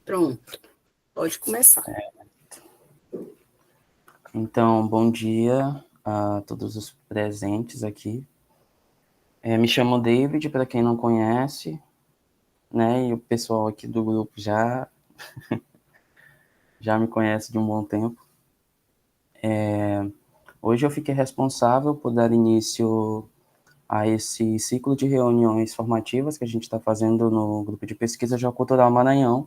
Pronto, pode começar. Então, bom dia a todos os presentes aqui. Me chamo David, para quem não conhece, né? E o pessoal aqui do grupo já me conhece de um bom tempo. Hoje eu fiquei responsável por dar início a esse ciclo de reuniões formativas que a gente está fazendo no grupo de pesquisa Geocultural Maranhão,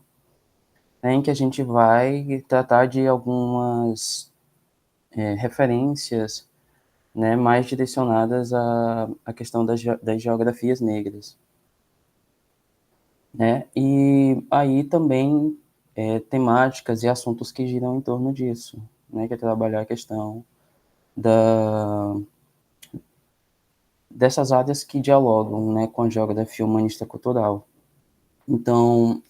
né, em que a gente vai tratar de algumas referências, né, mais direcionadas à questão das geografias negras, né, e aí também temáticas e assuntos que giram em torno disso, né, que é trabalhar a questão dessas áreas que dialogam, né, com a geografia humanista cultural. Então,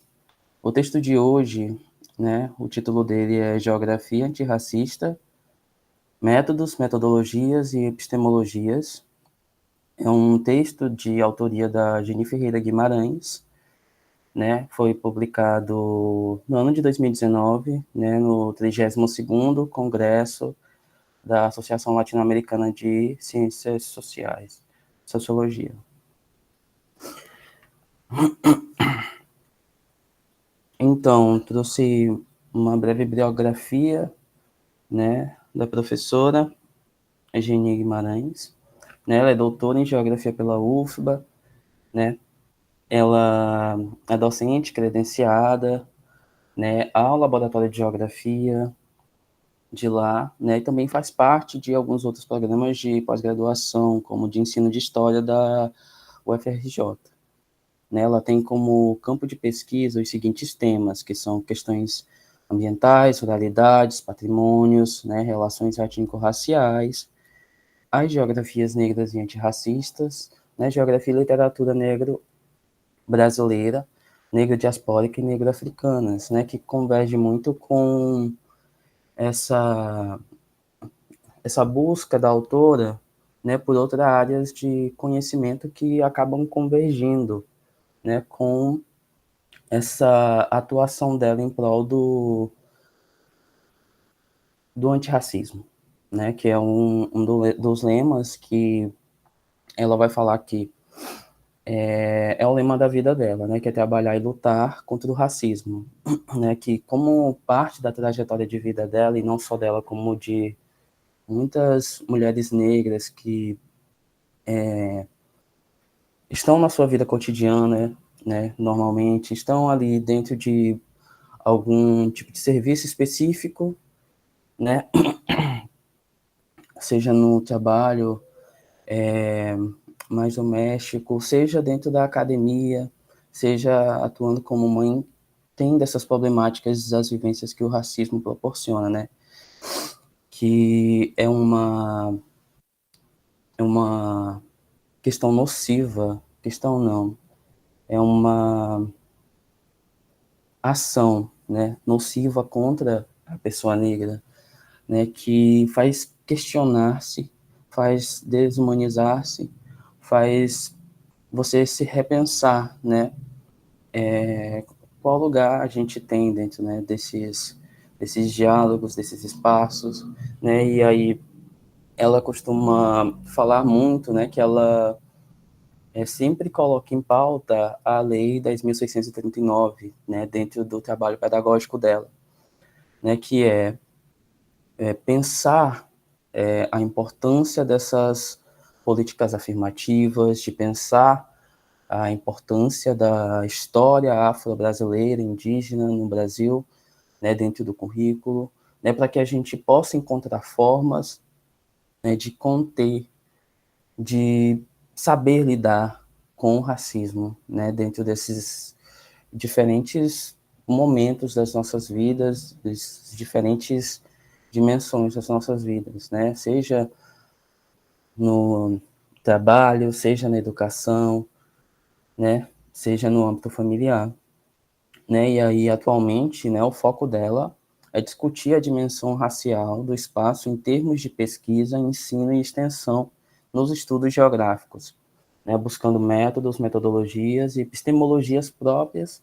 o texto de hoje, né, o título dele é Geografia Antirracista, Métodos, Metodologias e Epistemologias. É um texto de autoria da Geni Ferreira Guimarães, né, foi publicado no ano de 2019, né, no 32º Congresso da Associação Latino-Americana de Ciências Sociais, Sociologia. Então, trouxe uma breve biografia, né, da professora Geni Guimarães, né, ela é doutora em Geografia pela UFBA, né, ela é docente credenciada, né, ao Laboratório de Geografia de lá, né, e também faz parte de alguns outros programas de pós-graduação, como de ensino de História da UFRJ. Né, ela tem como campo de pesquisa os seguintes temas, que são questões ambientais, ruralidades, patrimônios, né, relações étnico-raciais, as geografias negras e antirracistas, né, geografia e literatura negro-brasileira, negro-diaspórica e negro-africanas, né, que converge muito com essa busca da autora, né, por outras áreas de conhecimento que acabam convergindo, né, com essa atuação dela em prol do antirracismo, né, que é dos lemas que ela vai falar que é o lema da vida dela, né, que é trabalhar e lutar contra o racismo, né, que como parte da trajetória de vida dela, e não só dela, como de muitas mulheres negras que estão na sua vida cotidiana, né, normalmente, estão ali dentro de algum tipo de serviço específico, né, seja no trabalho mais doméstico, seja dentro da academia, seja atuando como mãe, tem dessas problemáticas das vivências que o racismo proporciona, né, que é uma questão nociva, questão não, é uma ação, né, nociva contra a pessoa negra, né, que faz questionar-se, faz desumanizar-se, faz você se repensar, né, qual lugar a gente tem dentro, né, desses diálogos, desses espaços, né, e aí ela costuma falar muito, né, que ela sempre coloca em pauta a Lei 10.639, né, dentro do trabalho pedagógico dela, né, que pensar a importância dessas políticas afirmativas, de pensar a importância da história afro-brasileira, indígena no Brasil, né, dentro do currículo, né, para que a gente possa encontrar formas, né, de conter, de saber lidar com o racismo, né, dentro desses diferentes momentos das nossas vidas, das diferentes dimensões das nossas vidas, né, seja no trabalho, seja na educação, né, seja no âmbito familiar, né, e aí atualmente, né, o foco dela é discutir a dimensão racial do espaço em termos de pesquisa, ensino e extensão nos estudos geográficos, né, buscando métodos, metodologias e epistemologias próprias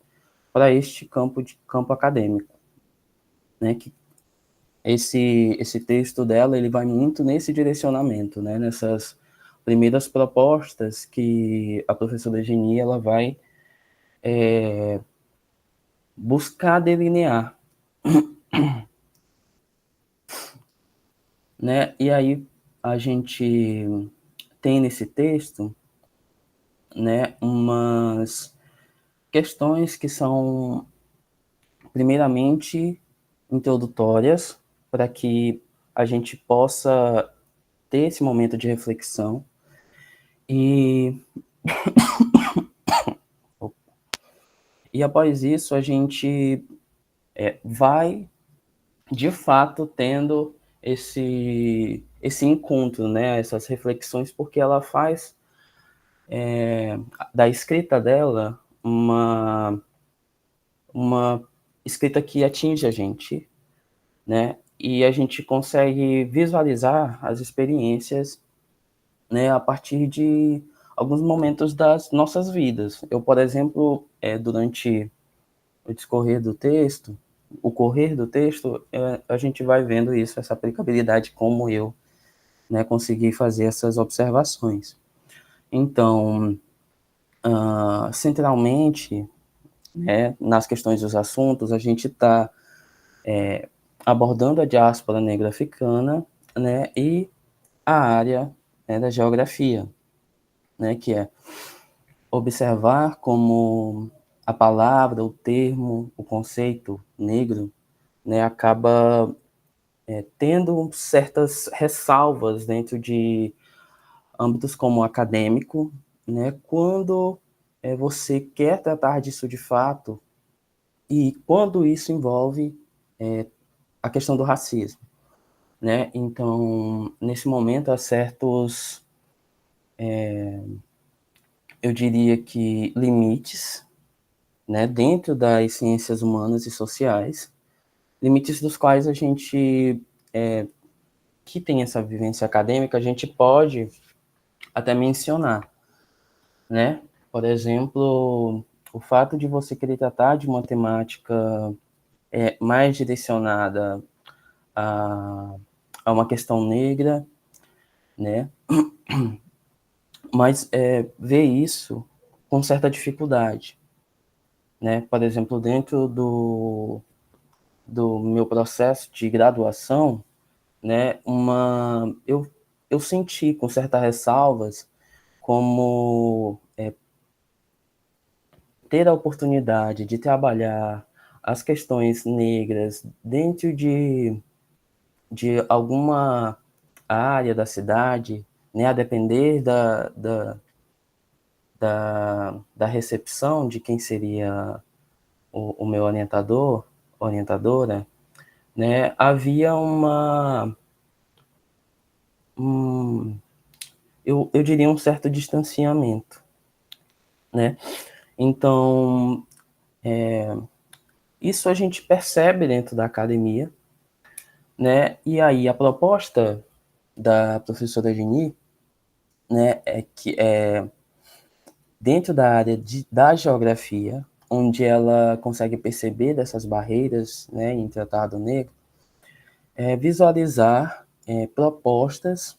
para este campo acadêmico, né? Que esse texto dela, ele vai muito nesse direcionamento, né? Nessas primeiras propostas que a professora Geni, ela vai buscar delinear, né? E aí a gente tem nesse texto, né, umas questões que são primeiramente introdutórias para que a gente possa ter esse momento de reflexão e após isso a gente vai de fato tendo esse encontro, né, essas reflexões, porque ela faz da escrita dela uma escrita que atinge a gente, né, e a gente consegue visualizar as experiências, né, a partir de alguns momentos das nossas vidas. Eu, por exemplo, durante o correr do texto, a gente vai vendo isso, essa aplicabilidade, como eu, né, consegui fazer essas observações. Então, centralmente, né, nas questões dos assuntos, a gente está abordando a diáspora negra africana, né, e a área, né, da geografia, né, que é observar como a palavra, o termo, o conceito negro, né, acaba tendo certas ressalvas dentro de âmbitos como acadêmico, né, quando você quer tratar disso de fato e quando isso envolve a questão do racismo, né? Então, nesse momento, há certos, eu diria que limites, né, dentro das ciências humanas e sociais, limites dos quais a gente, que tem essa vivência acadêmica, a gente pode até mencionar, né? Por exemplo, o fato de você querer tratar de uma temática mais direcionada a, a uma questão negra, né? Mas ver isso com certa dificuldade, né? Por exemplo, dentro do meu processo de graduação, né? Eu senti com certas ressalvas como ter a oportunidade de trabalhar as questões negras dentro de alguma área da cidade, né, a depender da recepção de quem seria o meu orientador, orientadora, né, havia eu diria um certo distanciamento, né? Então, isso a gente percebe dentro da academia, né? E aí a proposta da professora Geni, né, é que dentro da área da geografia, onde ela consegue perceber dessas barreiras, né, em tratado negro, visualizar propostas,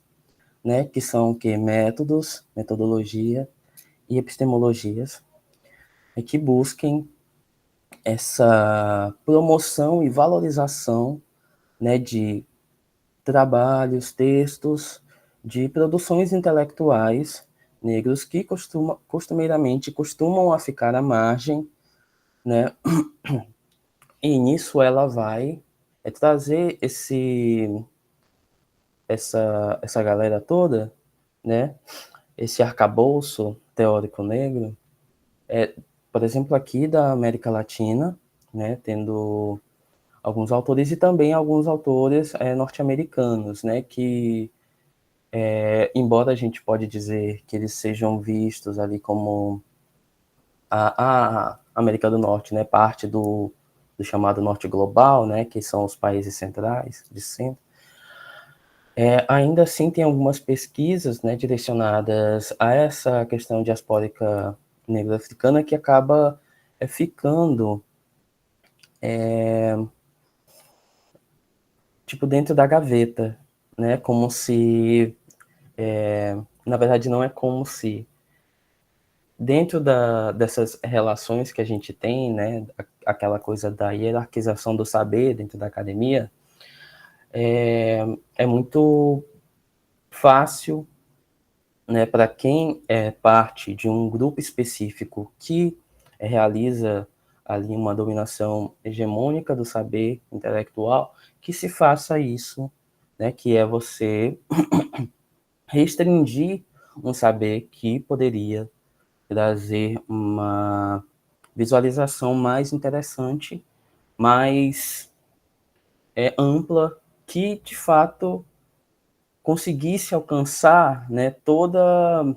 né, que são que métodos, metodologia e epistemologias, que busquem essa promoção e valorização, né, de trabalhos, textos, de produções intelectuais negros que costumeiramente costumam a ficar à margem, né? E nisso ela vai trazer essa galera toda, né? Esse arcabouço teórico negro, por exemplo, aqui da América Latina, né? Tendo alguns autores e também alguns autores norte-americanos, né? Que embora a gente pode dizer que eles sejam vistos ali como a América do Norte, né, parte do chamado Norte Global, né, que são os países centrais, de centro, ainda assim tem algumas pesquisas, né, direcionadas a essa questão diaspórica negro-africana que acaba ficando tipo, dentro da gaveta, né? Como se, na verdade, não é como se, dentro dessas relações que a gente tem, né? Aquela coisa da hierarquização do saber dentro da academia, é muito fácil, né, para quem é parte de um grupo específico que realiza ali uma dominação hegemônica do saber intelectual, que se faça isso, né, que é você restringir um saber que poderia trazer uma visualização mais interessante, mais ampla, que de fato conseguisse alcançar, né, toda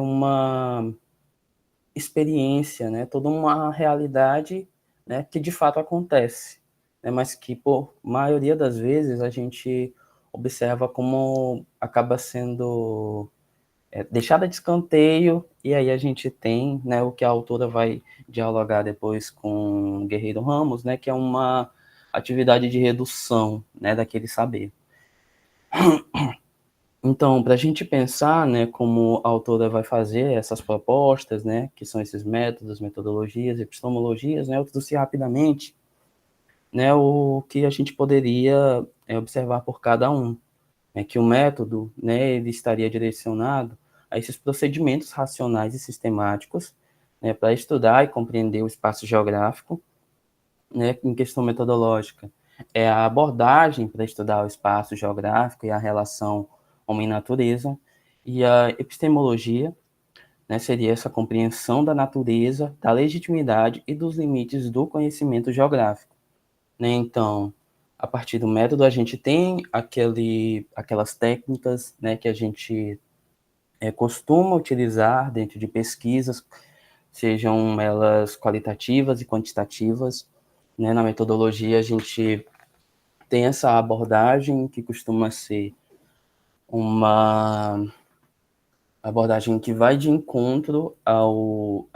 uma experiência, né, toda uma realidade, né, que de fato acontece, né, mas que por maioria das vezes a gente observa como acaba sendo deixada de escanteio, e aí a gente tem, né, o que a autora vai dialogar depois com Guerreiro Ramos, né, que é uma atividade de redução, né, daquele saber. Então, para a gente pensar, né, como a autora vai fazer essas propostas, né, que são esses métodos, metodologias, epistemologias, né, eu trouxe rapidamente, né, o que a gente poderia observar por cada um, né, que o método, né, ele estaria direcionado a esses procedimentos racionais e sistemáticos, né, para estudar e compreender o espaço geográfico, né, em questão metodológica. É a abordagem para estudar o espaço geográfico e a relação homem-natureza, e a epistemologia, né, seria essa compreensão da natureza, da legitimidade e dos limites do conhecimento geográfico. Né? Então, a partir do método, a gente tem aquelas técnicas, né, que a gente costuma utilizar dentro de pesquisas, sejam elas qualitativas e quantitativas. Né? Na metodologia, a gente tem essa abordagem que costuma ser uma abordagem que vai de encontro ao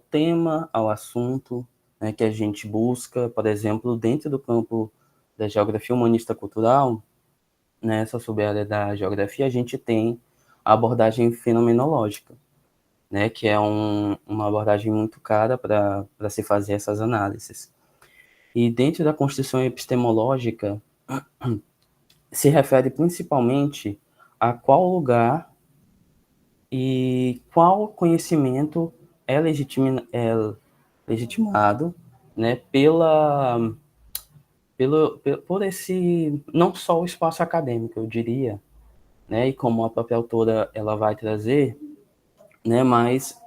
tema, ao assunto, né, que a gente busca, por exemplo, dentro do campo da geografia humanista cultural, nessa sub-área da geografia, a gente tem a abordagem fenomenológica, né, que é uma abordagem muito cara para se fazer essas análises. E dentro da construção epistemológica, se refere principalmente a qual lugar e qual conhecimento é legitimado, né, por esse, não só o espaço acadêmico, eu diria, né, e como a própria autora ela vai trazer, né, mas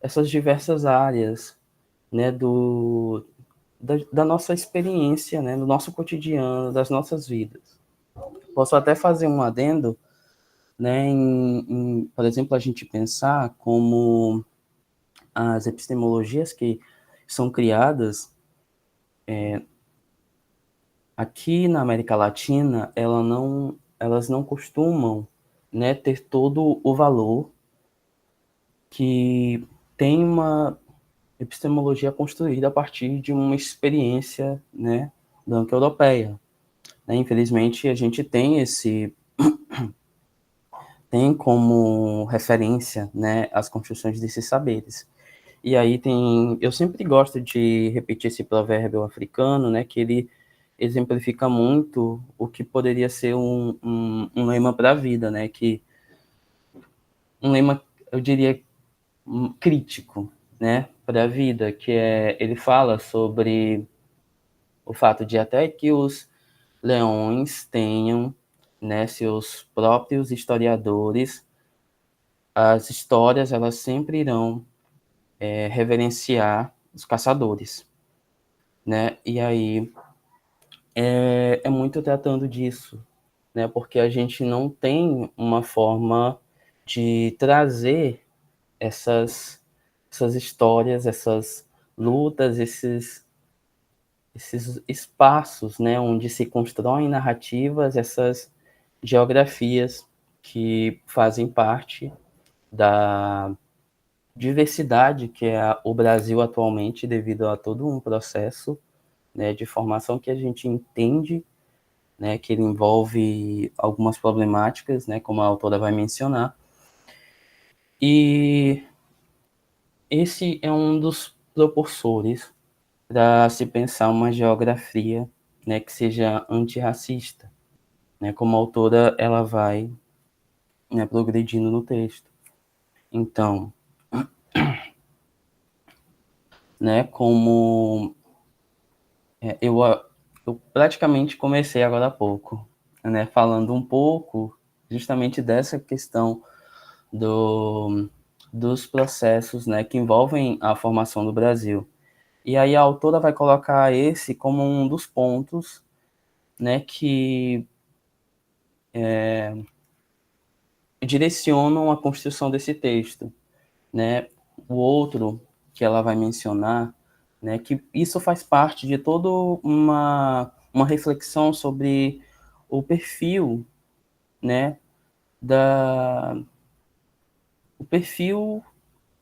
essas diversas áreas, né, da nossa experiência, né, do nosso cotidiano, das nossas vidas. Posso até fazer um adendo, né, por exemplo, a gente pensar como as epistemologias que são criadas aqui na América Latina, elas não costumam, né, ter todo o valor que tem uma epistemologia construída a partir de uma experiência, né, branca europeia. Né? Infelizmente, a gente tem como referência, né, as construções desses saberes. E aí eu sempre gosto de repetir esse provérbio africano, né, que ele exemplifica muito o que poderia ser um lema para a vida, né, que um lema, eu diria, crítico, né, para a vida, que ele fala sobre o fato de até que os leões tenham, né, seus próprios historiadores, as histórias elas sempre irão reverenciar os caçadores, né? E aí é muito tratando disso, né? Porque a gente não tem uma forma de trazer essas histórias, essas lutas, esses espaços, né, onde se constroem narrativas, essas geografias que fazem parte da diversidade que é o Brasil atualmente, devido a todo um processo, né, de formação que a gente entende, né, que ele envolve algumas problemáticas, né, como a autora vai mencionar. E esse é um dos propulsores para se pensar uma geografia, né, que seja antirracista, né, como a autora ela vai, né, progredindo no texto. Então, né, como eu praticamente comecei agora há pouco, né, falando um pouco justamente dessa questão do, dos processos, né, que envolvem a formação do Brasil. E aí a autora vai colocar esse como um dos pontos, né, que direcionam a construção desse texto, né? O outro que ela vai mencionar, né, que isso faz parte de toda uma reflexão sobre o perfil, né, da o perfil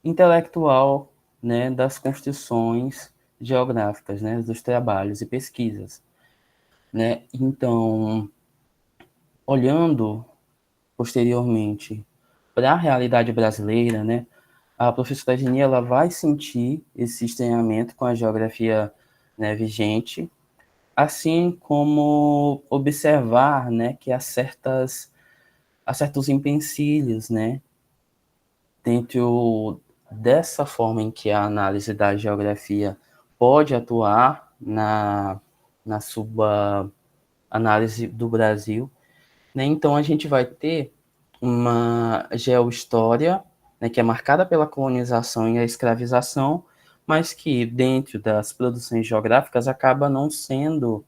intelectual, né, das construções geográficas, né, dos trabalhos e pesquisas, né? Então, olhando posteriormente para a realidade brasileira, né, a professora Geni ela vai sentir esse estranhamento com a geografia, né, vigente, assim como observar, né, que há certos empecilhos, né, dentro dessa forma em que a análise da geografia pode atuar na sua análise do Brasil, né? Então a gente vai ter uma geohistória, né, que é marcada pela colonização e a escravização, mas que dentro das produções geográficas acaba não sendo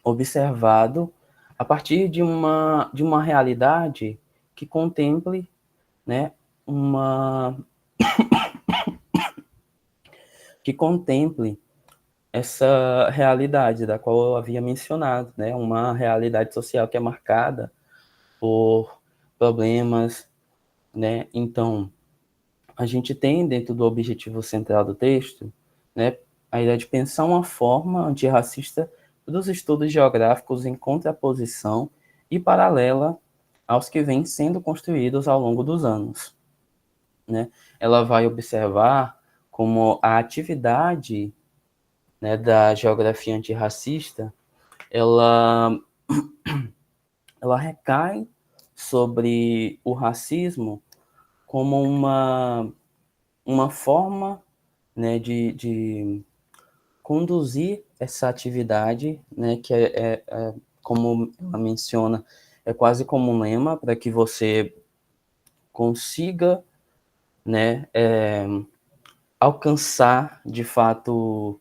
observado a partir de uma realidade que contemple, né, uma que contemple essa realidade da qual eu havia mencionado, né, uma realidade social que é marcada por problemas, né? Então, a gente tem dentro do objetivo central do texto, né, a ideia de pensar uma forma antirracista dos estudos geográficos em contraposição e paralela aos que vêm sendo construídos ao longo dos anos, né? Ela vai observar como a atividade, né, da geografia antirracista, ela, ela recai sobre o racismo como uma forma, né, de conduzir essa atividade, né, que como ela menciona, é quase como um lema para que você consiga, né, alcançar de fato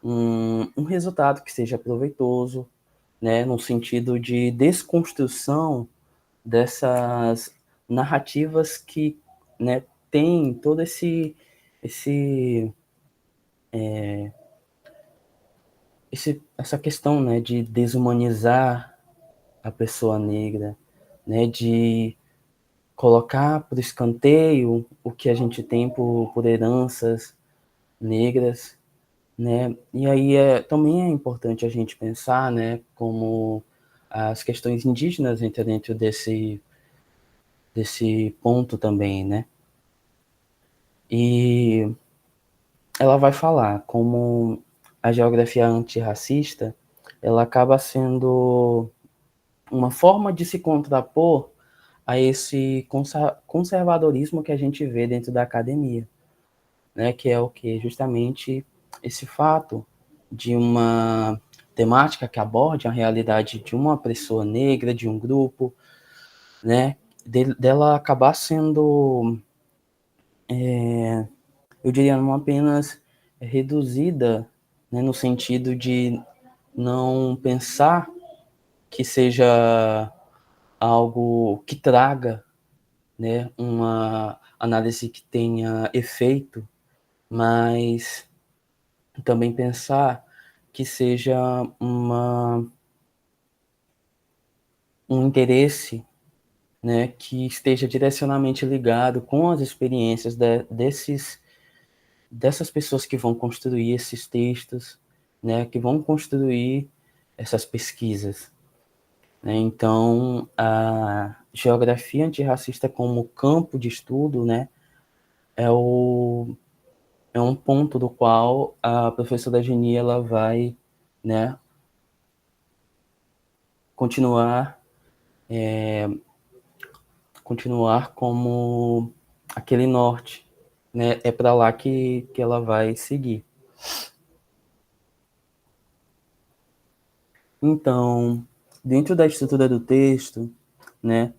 um resultado que seja proveitoso, né, no sentido de desconstrução dessas narrativas que, né, tem todo esse essa questão, né, de desumanizar a pessoa negra, né, de colocar para o escanteio o que a gente tem por heranças negras, né, e aí também é importante a gente pensar, né, como as questões indígenas entram dentro desse ponto também, né, e ela vai falar como a geografia antirracista, ela acaba sendo uma forma de se contrapor a esse conservadorismo que a gente vê dentro da academia, né? Que é o que justamente esse fato de uma temática que aborde a realidade de uma pessoa negra, de um grupo, né? Dela acabar sendo, eu diria, não apenas reduzida, né, no sentido de não pensar que seja algo que traga, né, uma análise que tenha efeito, mas também pensar que seja uma, um interesse, né, que esteja direcionalmente ligado com as experiências dessas pessoas que vão construir esses textos, né, que vão construir essas pesquisas, né? Então, a geografia antirracista como campo de estudo, né, é é um ponto do qual a professora Geni ela vai, né, continuar continuar como aquele norte, né? É para lá que ela vai seguir. Então, dentro da estrutura do texto, né,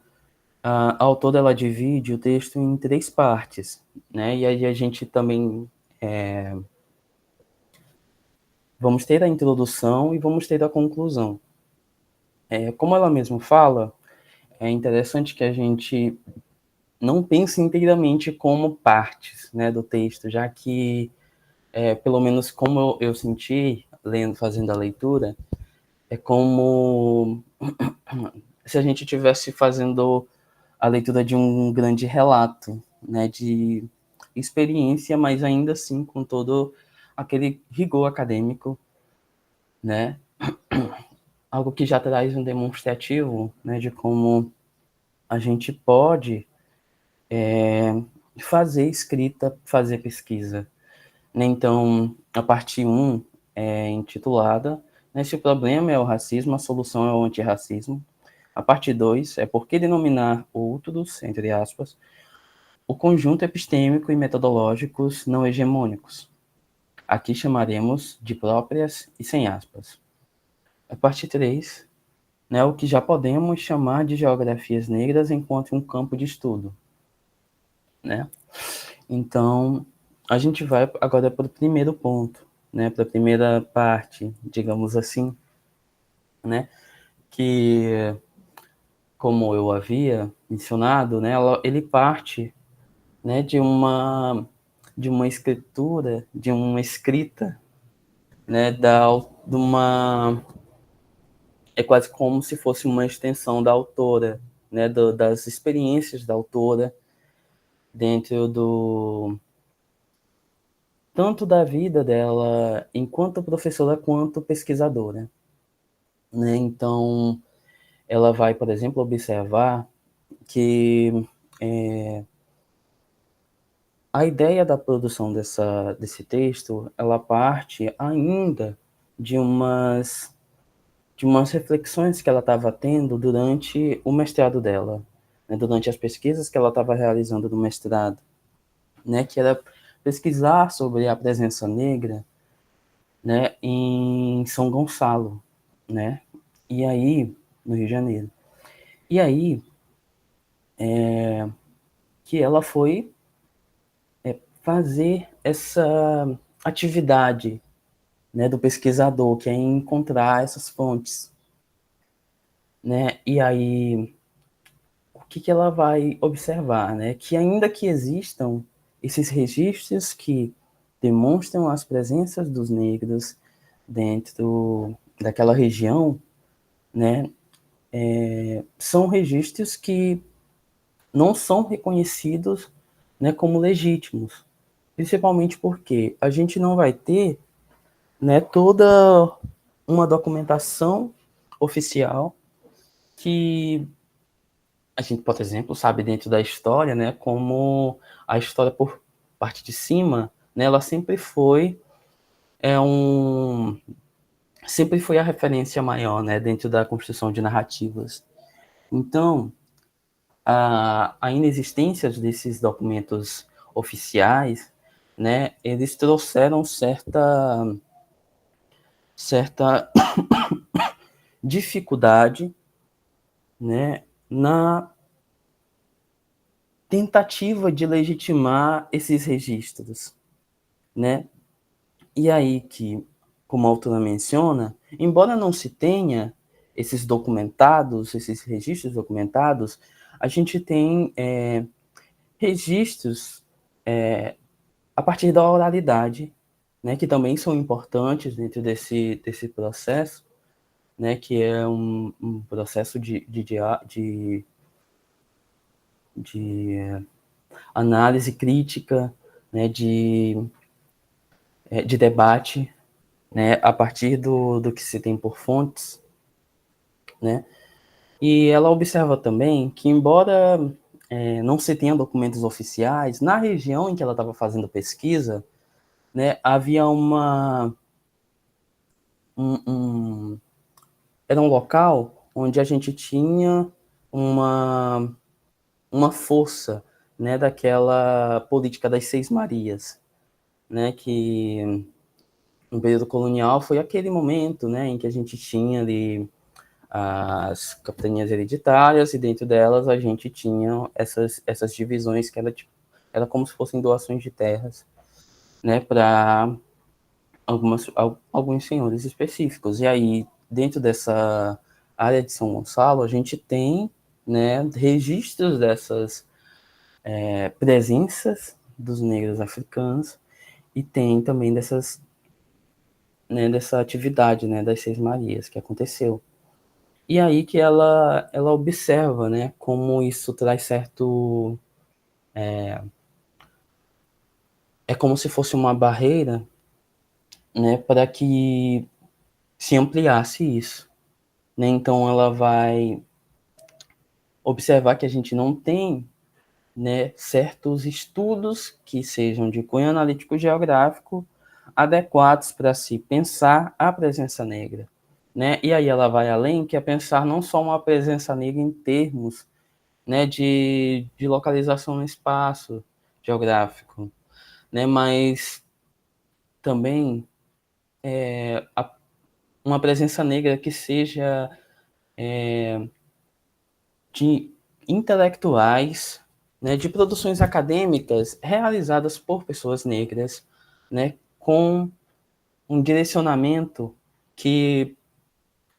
a autora ela divide o texto em três partes, né? E aí a gente também vamos ter a introdução e vamos ter a conclusão. Como ela mesma fala, é interessante que a gente não pense inteiramente como partes, né, do texto, já que, pelo menos como eu senti lendo, fazendo a leitura, é como se a gente estivesse fazendo a leitura de um grande relato, né, de experiência, mas ainda assim com todo aquele rigor acadêmico, né, algo que já traz um demonstrativo, né, de como a gente pode fazer escrita, fazer pesquisa. Né? Então, a parte 1 é intitulada, né, Se o problema é o racismo, a solução é o antirracismo. A parte 2 é Por que denominar outros, entre aspas, o conjunto epistêmico e metodológicos não hegemônicos. Aqui chamaremos de próprias e sem aspas. A parte 3, né, o que já podemos chamar de geografias negras enquanto um campo de estudo. Né? Então, a gente vai agora para o primeiro ponto, né, para a primeira parte, digamos assim, né, que, como eu havia mencionado, né, ele parte, né, de uma escritura, de uma escrita, né, de uma é quase como se fosse uma extensão da autora, né, das experiências da autora dentro do tanto da vida dela enquanto professora quanto pesquisadora, né? Então, ela vai, por exemplo, observar que a ideia da produção desse texto, ela parte ainda de de umas reflexões que ela estava tendo durante o mestrado dela, né? Durante as pesquisas que ela estava realizando no mestrado, né? Que era pesquisar sobre a presença negra, né, em São Gonçalo, né? E aí, no Rio de Janeiro. E aí que ela foi fazer essa atividade, né, do pesquisador, que é encontrar essas fontes, né? E aí o que ela vai observar, né? Que ainda que existam esses registros que demonstram as presenças dos negros dentro daquela região, né? São registros que não são reconhecidos, né, como legítimos, principalmente porque a gente não vai ter, né, toda uma documentação oficial que a gente, por exemplo, sabe dentro da história, né, como a história por parte de cima, né, ela é um sempre foi a referência maior, né, dentro da construção de narrativas. Então, a inexistência desses documentos oficiais, né, eles trouxeram certa dificuldade, né, na tentativa de legitimar esses registros, né? E aí que, como a autora menciona, embora não se tenha esses documentados, esses registros documentados, a gente tem registros a partir da oralidade, né, que também são importantes dentro desse processo, né, que é um processo de análise crítica, né, de debate, né, a partir do que se tem por fontes, né, e ela observa também que, embora não se tenha documentos oficiais, na região em que ela estava fazendo pesquisa, né, havia era um local onde a gente tinha uma força, né, daquela política das Seis Marias, né, que no período colonial foi aquele momento, né, em que a gente tinha ali as capitanias hereditárias, e dentro delas a gente tinha essas divisões que era como se fossem doações de terras, né, para alguns senhores específicos. E aí, dentro dessa área de São Gonçalo, a gente tem, né, registros dessas presenças dos negros africanos, e tem também dessa atividade, né, das Seis Marias que aconteceu. E aí que ela observa, né, como isso traz certo... É como se fosse uma barreira, né, para que se ampliasse isso, né? Então ela vai observar que a gente não tem, né, certos estudos que sejam de cunho analítico geográfico adequados para se pensar a presença negra, né? E aí ela vai além, que é pensar não só uma presença negra em termos, né, de localização no espaço geográfico, né, mas também uma presença negra que seja de intelectuais, né, de produções acadêmicas realizadas por pessoas negras, né, com um direcionamento que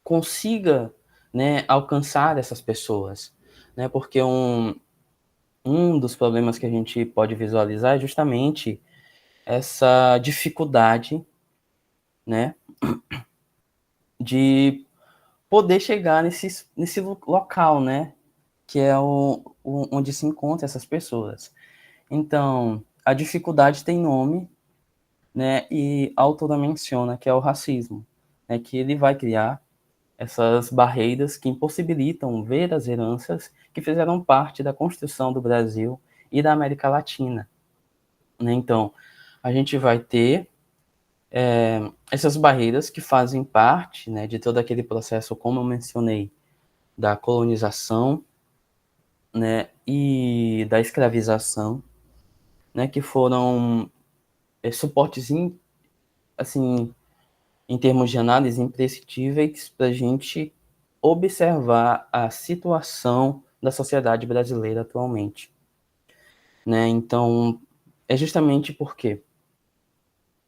consiga, né, alcançar essas pessoas, né, porque um dos problemas que a gente pode visualizar é justamente essa dificuldade, né, de poder chegar nesse local, né, que é onde se encontram essas pessoas. Então, a dificuldade tem nome, né, e a autora menciona que é o racismo, né, que ele vai criar essas barreiras que impossibilitam ver as heranças que fizeram parte da construção do Brasil e da América Latina, né? Então, a gente vai ter essas barreiras que fazem parte, né, de todo aquele processo, como eu mencionei, da colonização, né, e da escravização, né, que foram suportes, assim, em termos de análise, imprescindíveis para a gente observar a situação da sociedade brasileira atualmente, né? Então, é justamente porque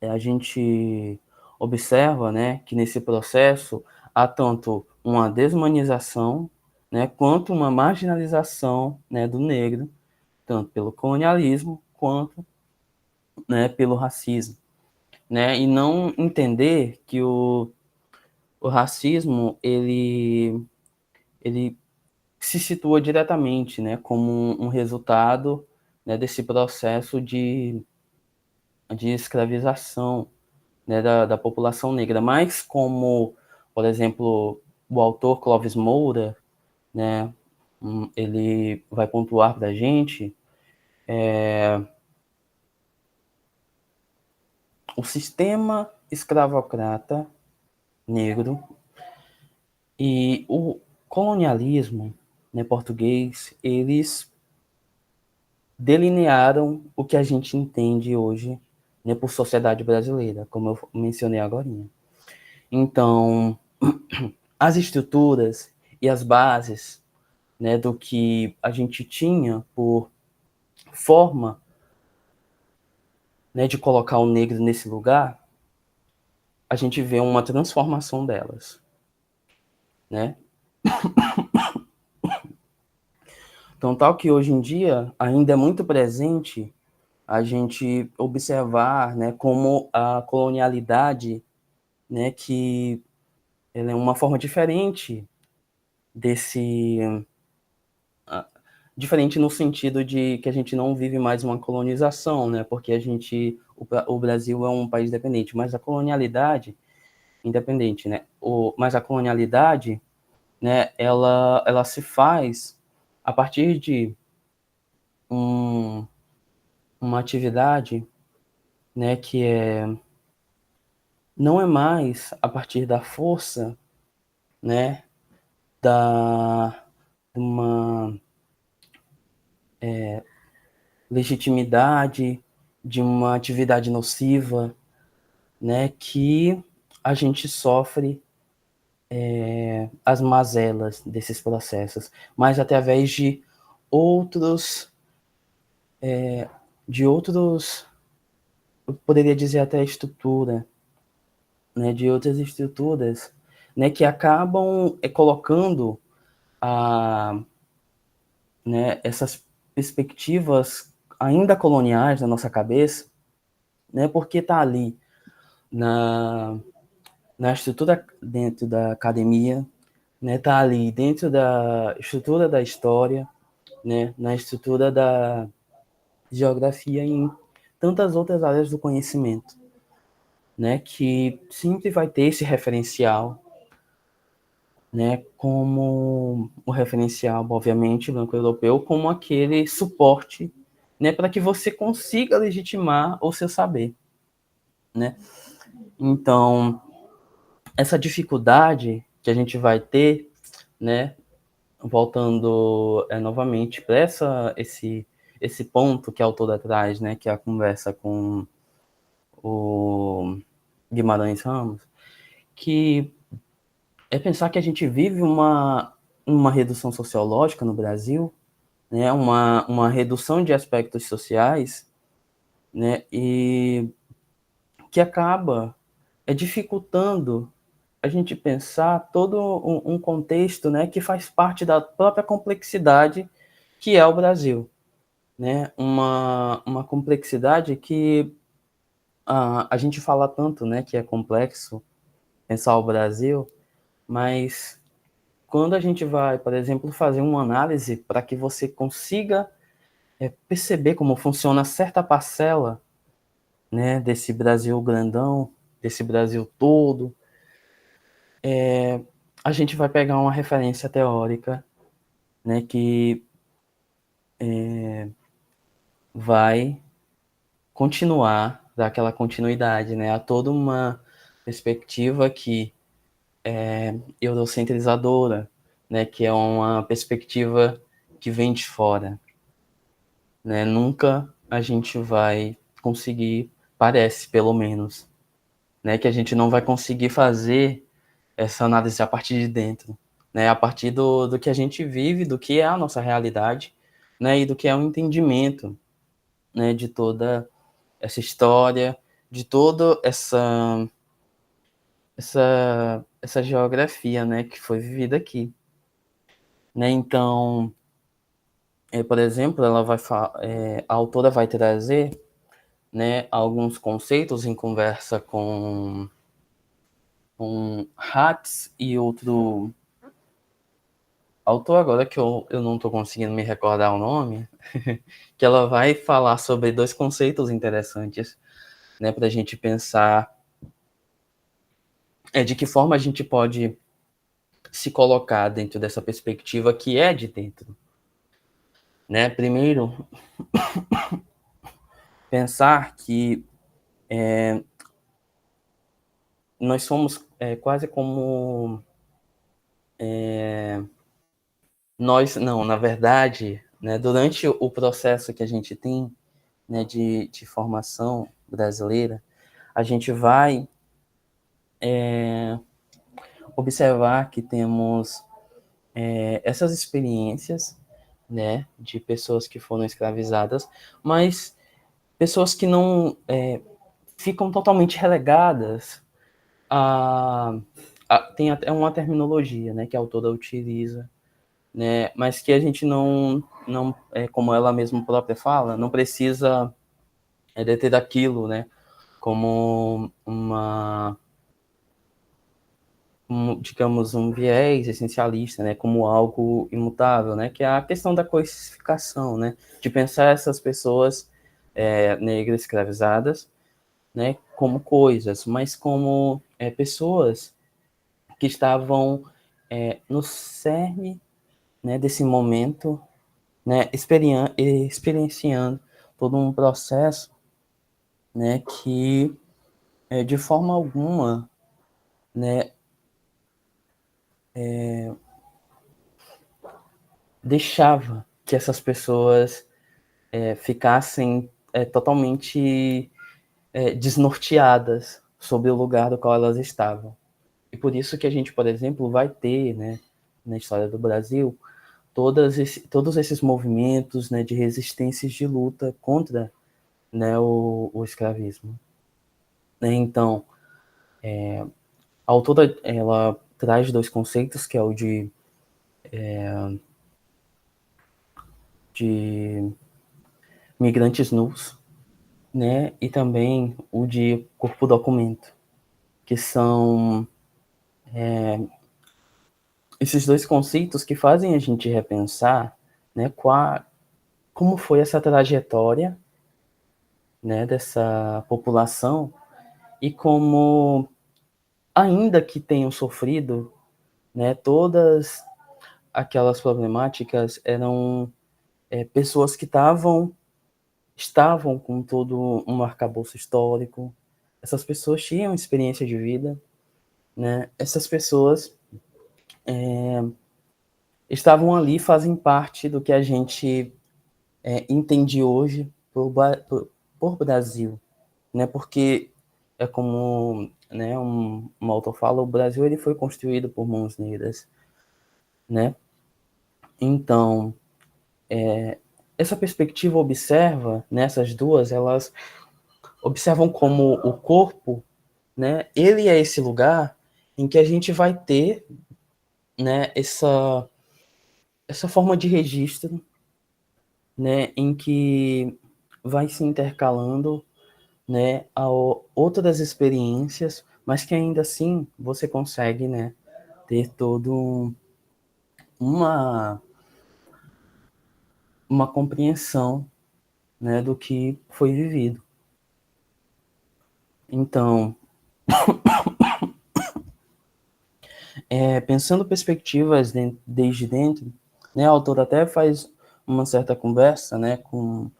a gente observa, né, que nesse processo há tanto uma desumanização, né, quanto uma marginalização, né, do negro, tanto pelo colonialismo quanto, né, pelo racismo, né? E não entender que o racismo ele se situa diretamente, né, como um resultado, né, desse processo de escravização, né, da população negra, mas como, por exemplo, o autor Clóvis Moura, né, ele vai pontuar para a gente, o sistema escravocrata negro e o colonialismo, né, português, eles delinearam o que a gente entende hoje, né, por sociedade brasileira, como eu mencionei agora. Então, as estruturas e as bases, né, do que a gente tinha por forma, né, de colocar o negro nesse lugar, a gente vê uma transformação delas, né? Então, tal que hoje em dia ainda é muito presente a gente observar, né, como a colonialidade, né, que ela é uma forma diferente desse diferente no sentido de que a gente não vive mais uma colonização, né? Porque o Brasil é um país dependente, mas a colonialidade independente, né? Mas a colonialidade, né? Ela se faz a partir de um, uma atividade, né? Que não é mais a partir da força, né? Da uma legitimidade de uma atividade nociva, né, que a gente sofre as mazelas desses processos, mas através outros, de outros, eu poderia dizer até estrutura, né, de outras estruturas, né, que acabam colocando a, né, essas perspectivas ainda coloniais na nossa cabeça, né, porque está ali na, na estrutura dentro da academia, né, tá ali dentro da estrutura da história, né, na estrutura da geografia e em tantas outras áreas do conhecimento, né, que sempre vai ter esse referencial, né, como o referencial, obviamente, branco europeu, como aquele suporte, né, para que você consiga legitimar o seu saber, né? Então, essa dificuldade que a gente vai ter, né, voltando novamente para esse ponto que a autora traz, né, que é a conversa com o Guimarães Ramos, que é pensar que a gente vive uma redução sociológica no Brasil, né, uma redução de aspectos sociais, né, e que acaba dificultando a gente pensar todo um contexto, né, que faz parte da própria complexidade que é o Brasil, né? Uma complexidade que a gente fala tanto, né, que é complexo pensar o Brasil, mas quando a gente vai, por exemplo, fazer uma análise para que você consiga perceber como funciona certa parcela, né, desse Brasil grandão, desse Brasil todo, a gente vai pegar uma referência teórica, né, que vai continuar, dar aquela continuidade, né, a toda uma perspectiva que eurocentrizadora, né, que é uma perspectiva que vem de fora, né? Nunca a gente vai conseguir, parece pelo menos, né, que a gente não vai conseguir fazer essa análise a partir de dentro, né, a partir do que a gente vive, do que é a nossa realidade, né, e do que é o entendimento, né, de toda essa história, de toda essa geografia, né, que foi vivida aqui, né? Então, por exemplo, a autora vai trazer, né, alguns conceitos em conversa com Hatz e outro autor agora que eu não estou conseguindo me recordar o nome, que ela vai falar sobre dois conceitos interessantes, né, para a gente pensar de que forma a gente pode se colocar dentro dessa perspectiva que é de dentro, né? Primeiro, pensar que nós somos quase como nós, não, na verdade, né, durante o processo que a gente tem, né, de formação brasileira, a gente vai observar que temos essas experiências, né, de pessoas que foram escravizadas, mas pessoas que não ficam totalmente relegadas tem até uma terminologia, né, que a autora utiliza, né, mas que a gente não como ela mesma própria fala, não precisa deter aquilo, né, como digamos, um viés essencialista, né, como algo imutável, né, que é a questão da coisificação, né, de pensar essas pessoas negras escravizadas, né, como coisas, mas como pessoas que estavam no cerne, né, desse momento, né, experienciando todo um processo, né, que de forma alguma, né, deixava que essas pessoas ficassem totalmente desnorteadas sobre o lugar do qual elas estavam. E por isso que a gente, por exemplo, vai ter, né, na história do Brasil, todos esses movimentos, né, de resistência e de luta contra, né, o escravismo. Então, a autora ela traz dois conceitos, que é o de migrantes nus, né, e também o de corpo documento, que são esses dois conceitos que fazem a gente repensar, né, como foi essa trajetória, né, dessa população e como, ainda que tenham sofrido, né, todas aquelas problemáticas, eram pessoas que estavam com todo um arcabouço histórico. Essas pessoas tinham experiência de vida, né? Essas pessoas estavam ali, fazem parte do que a gente entende hoje por Brasil, né? Porque é como, né, um autor fala, o Brasil ele foi construído por mãos negras, né? Então, essa perspectiva observa, nessas duas, elas observam como o corpo, né, ele é esse lugar em que a gente vai ter, né, essa forma de registro, né, em que vai se intercalando, né, a outras experiências, mas que ainda assim você consegue, né, ter todo uma uma compreensão, né, do que foi vivido. Então, pensando perspectivas desde dentro, né, a autora até faz uma certa conversa, né, com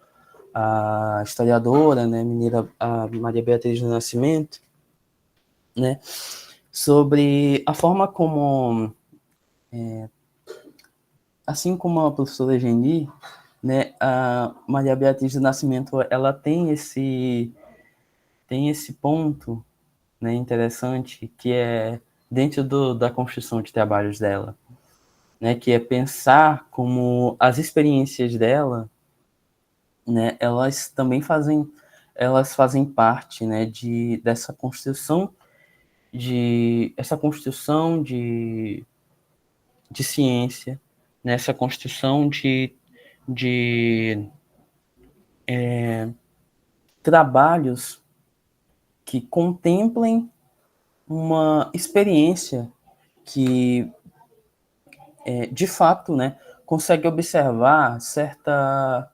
a historiadora, né, mineira, a Maria Beatriz do Nascimento, né, sobre a forma como, assim como a professora Geni, né, a Maria Beatriz do Nascimento, ela tem esse ponto, né, interessante, que é dentro da construção de trabalhos dela, né, que é pensar como as experiências dela, né, elas fazem parte, né, dessa construção de ciência, nessa construção de trabalhos que contemplem uma experiência que, de fato, né, consegue observar certa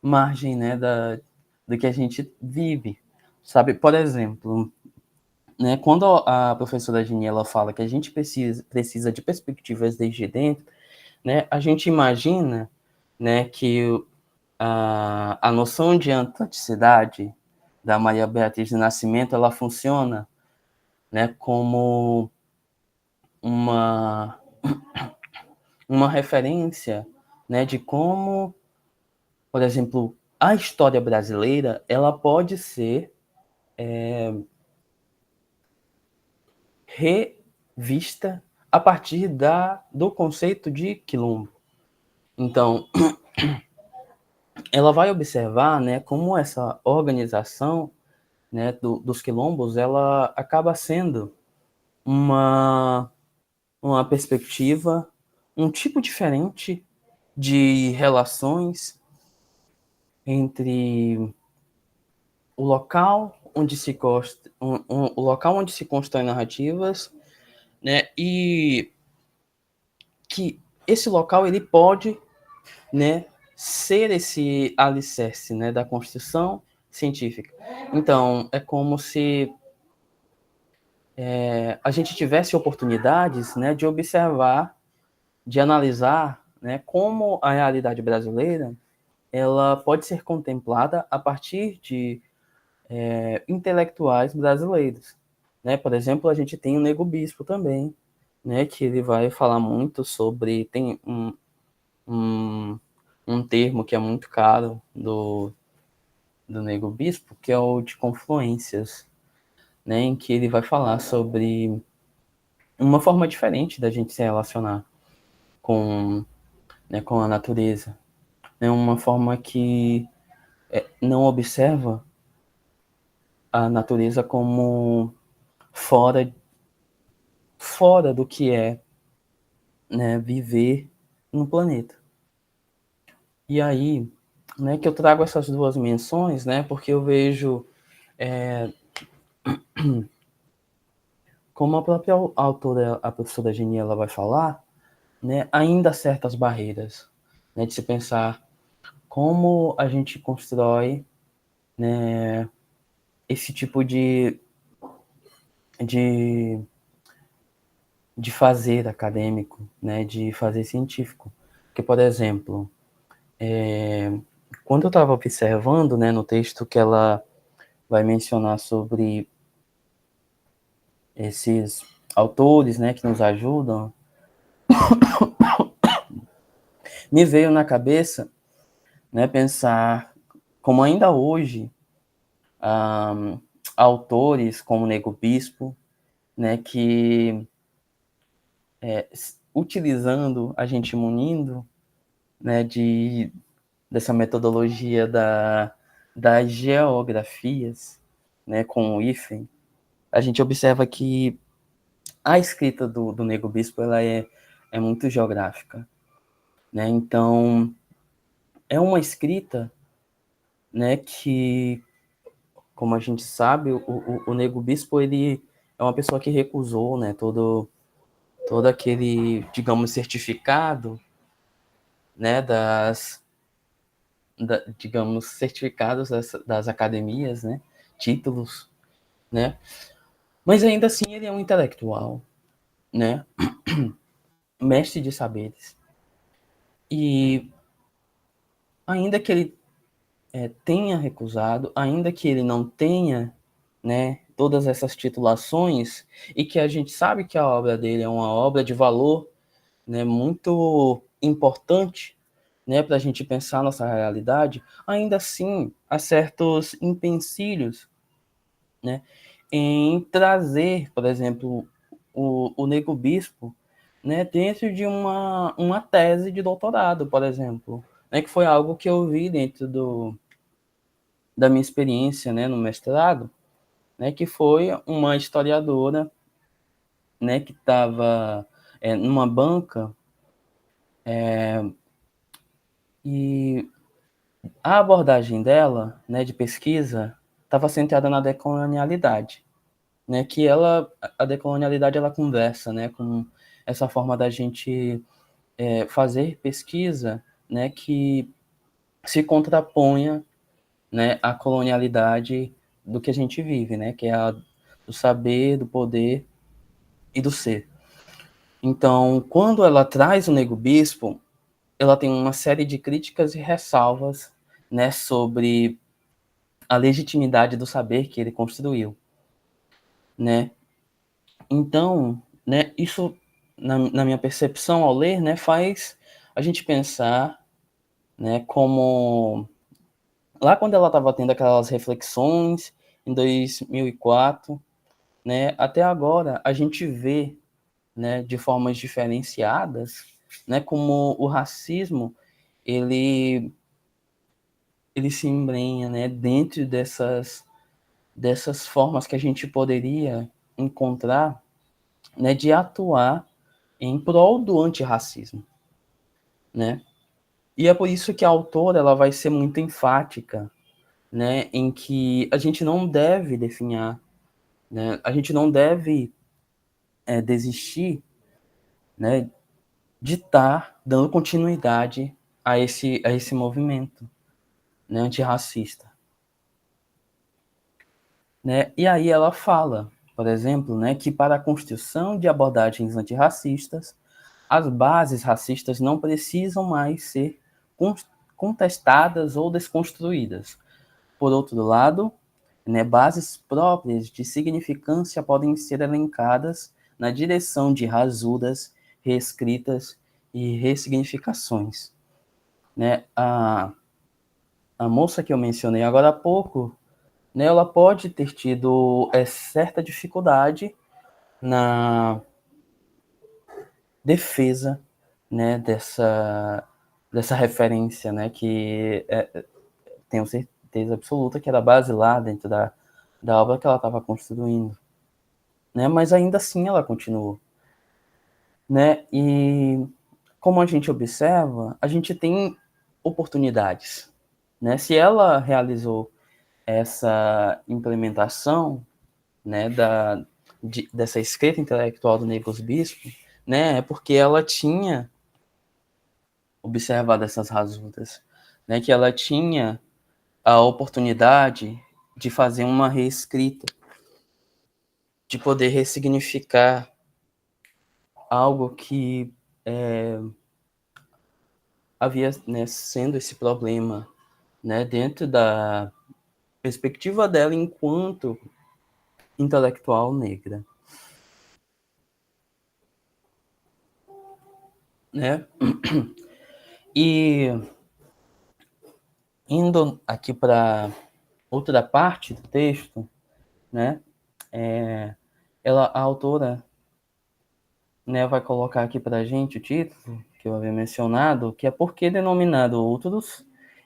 margem, né, do que a gente vive, sabe? Por exemplo, né, quando a professora Gini, ela fala que a gente precisa de perspectivas desde dentro, né, a gente imagina, né, que a noção de autenticidade da Maria Beatriz de Nascimento, ela funciona, né, como uma, uma referência, né, de como, por exemplo, a história brasileira, ela pode ser revista a partir do conceito de quilombo. Então, ela vai observar, né, como essa organização, né, dos quilombos, ela acaba sendo uma, uma perspectiva, um tipo diferente de relações entre o local onde se o local onde se constroem narrativas né, e que esse local ele pode, né, ser esse alicerce, né, da construção científica. Então, é como se a gente tivesse oportunidades, né, de observar, de analisar, né, como a realidade brasileira ela pode ser contemplada a partir de intelectuais brasileiros, né? Por exemplo, a gente tem o Nego Bispo também, né, que ele vai falar muito sobre tem um, um termo que é muito caro do Nego Bispo, que é o de confluências, né, em que ele vai falar sobre uma forma diferente da gente se relacionar com, né, com a natureza, né, uma forma que não observa a natureza como fora, fora do que é, né, viver no planeta. E aí, né, que eu trago essas duas menções, né, porque eu vejo como a própria autora, a professora Geni, ela vai falar, né, ainda há certas barreiras, né, de se pensar como a gente constrói, né, esse tipo de, de fazer acadêmico, né, de fazer científico. Porque, por exemplo, quando eu estava observando, né, no texto que ela vai mencionar sobre esses autores, né, que nos ajudam, me veio na cabeça, né, pensar como ainda hoje um, autores como Nego Bispo, né, que utilizando, a gente munindo, né, dessa metodologia das geografias, né, com o hífen, a gente observa que a escrita do Nego Bispo ela é muito geográfica, né? Então é uma escrita, né, que, como a gente sabe, o Nego Bispo ele é uma pessoa que recusou, né, todo aquele, digamos, certificado, né, digamos, certificados das academias, né, títulos, né, mas ainda assim ele é um intelectual, né, mestre de saberes. E ainda que ele tenha recusado, ainda que ele não tenha, né, todas essas titulações, e que a gente sabe que a obra dele é uma obra de valor, né, muito importante, né, para a gente pensar nossa realidade, ainda assim há certos empecilhos, né, em trazer, por exemplo, o Nego Bispo, né, dentro de uma tese de doutorado, por exemplo, né, que foi algo que eu vi dentro da minha experiência, né, no mestrado, né, que foi uma historiadora, né, que estava numa banca e a abordagem dela, né, de pesquisa, estava centrada na decolonialidade, né, que a decolonialidade ela conversa, né, com essa forma da gente fazer pesquisa, né, que se contraponha, né, à colonialidade do que a gente vive, né, que é a do saber, do poder e do ser. Então, quando ela traz o Nego Bispo, ela tem uma série de críticas e ressalvas, né, sobre a legitimidade do saber que ele construiu, né? Então, né, isso na minha percepção ao ler, né, faz a gente pensar, né, como lá quando ela estava tendo aquelas reflexões em 2004, né, até agora a gente vê, né, de formas diferenciadas, né, como o racismo ele se embrenha, né, dentro dessas formas que a gente poderia encontrar, né, de atuar em prol do antirracismo, né? E é por isso que a autora ela vai ser muito enfática, né, em que a gente não deve definhar, né, a gente não deve desistir, né, de estar dando continuidade a esse movimento, né, antirracista. Né? E aí ela fala, por exemplo, né, que para a construção de abordagens antirracistas, as bases racistas não precisam mais ser contestadas ou desconstruídas. Por outro lado, né, bases próprias de significância podem ser elencadas na direção de rasuras, reescritas e ressignificações. Né? A moça que eu mencionei agora há pouco, né, ela pode ter tido certa dificuldade na defesa, né, dessa referência, né, que tenho certeza absoluta que era base lá dentro da obra que ela estava construindo, né, mas ainda assim ela continuou, né, e como a gente observa, a gente tem oportunidades, né, se ela realizou essa implementação, né, dessa escrita intelectual do Nicholas Bispo, né, é porque ela tinha observado essas rasuras, né, que ela tinha a oportunidade de fazer uma reescrita, de poder ressignificar algo que havia, né, sendo esse problema, né, dentro da perspectiva dela enquanto intelectual negra, né? E indo aqui para outra parte do texto, né? A autora, né, vai colocar aqui para a gente o título que eu havia mencionado, que é Por que denominado outros,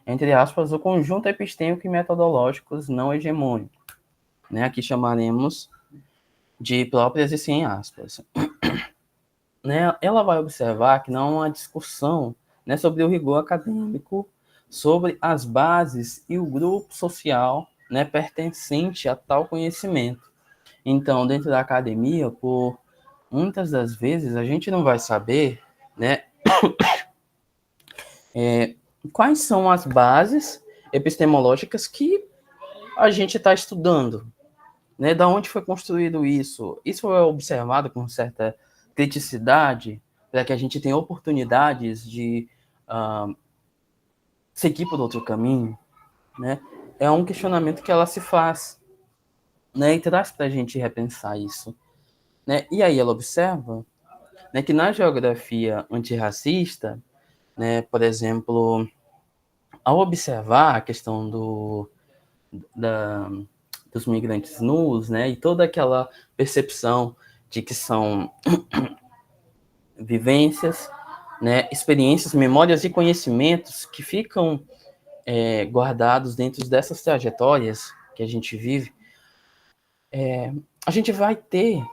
entre aspas, o conjunto epistêmico e metodológicos não hegemônicos, né? Aqui chamaremos de próprias e sem aspas. Né? Ela vai observar que não há uma discussão, né, sobre o rigor acadêmico, sobre as bases e o grupo social, né, pertencente a tal conhecimento. Então, dentro da academia, por muitas das vezes, a gente não vai saber, né, quais são as bases epistemológicas que a gente está estudando, né? Da onde foi construído isso? Isso é observado com certa criticidade para que a gente tenha oportunidades de seguir por outro caminho, né? É um questionamento que ela se faz, né? E traz para a gente repensar isso, né? E aí ela observa, né, que na geografia antirracista, né, por exemplo, ao observar a questão da, dos migrantes nus, né, e toda aquela percepção de que são vivências, né, experiências, memórias e conhecimentos que ficam guardados dentro dessas trajetórias que a gente vive, a gente vai ter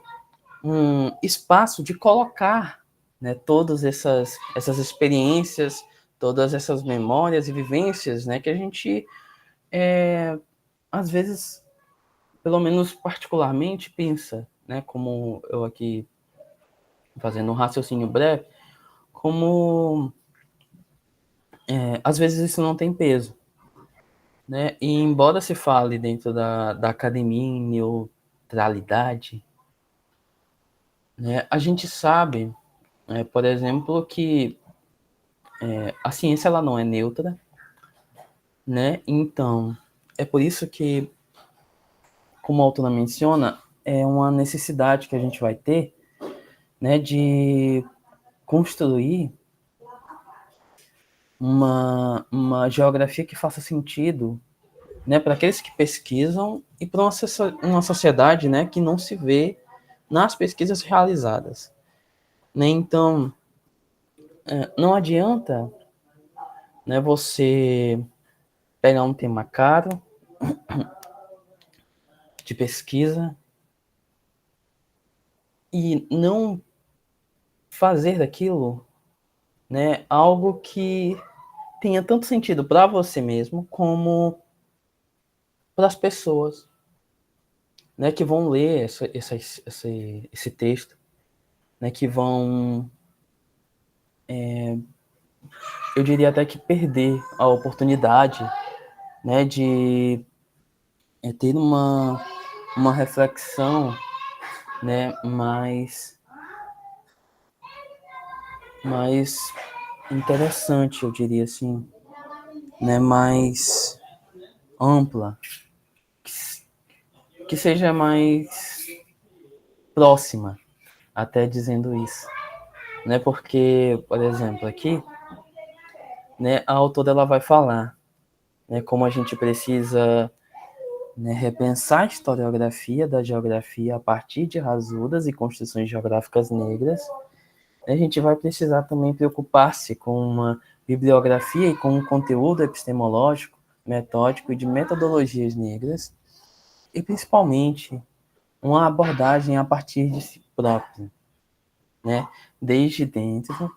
um espaço de colocar, né, todas essas experiências, todas essas memórias e vivências, né, que a gente, às vezes, pelo menos particularmente, pensa, né, como eu aqui fazendo um raciocínio breve, como às vezes isso não tem peso, né? E embora se fale dentro da academia em neutralidade, né, a gente sabe, por exemplo, que a ciência ela não é neutra, né? Então, é por isso que, como a autora menciona, é uma necessidade que a gente vai ter, né, de construir uma geografia que faça sentido, né, para aqueles que pesquisam e para uma sociedade, né, que não se vê nas pesquisas realizadas. Né? Então, não adianta, né, você pegar um tema caro de pesquisa e não fazer daquilo, né, algo que tenha tanto sentido para você mesmo como para as pessoas, né, que vão ler esse texto. né, que vão, eu diria até que perder a oportunidade, né, de ter uma reflexão, né, mais interessante, eu diria assim, né, mais ampla, que seja mais próxima, até dizendo isso, né? Porque, por exemplo, aqui, né, a autora ela vai falar, né, como a gente precisa, né, repensar a historiografia da geografia a partir de rasuras e construções geográficas negras. A gente vai precisar também preocupar-se com uma bibliografia e com um conteúdo epistemológico, metódico e de metodologias negras, e principalmente uma abordagem a partir de si próprio, né? Desde dentro,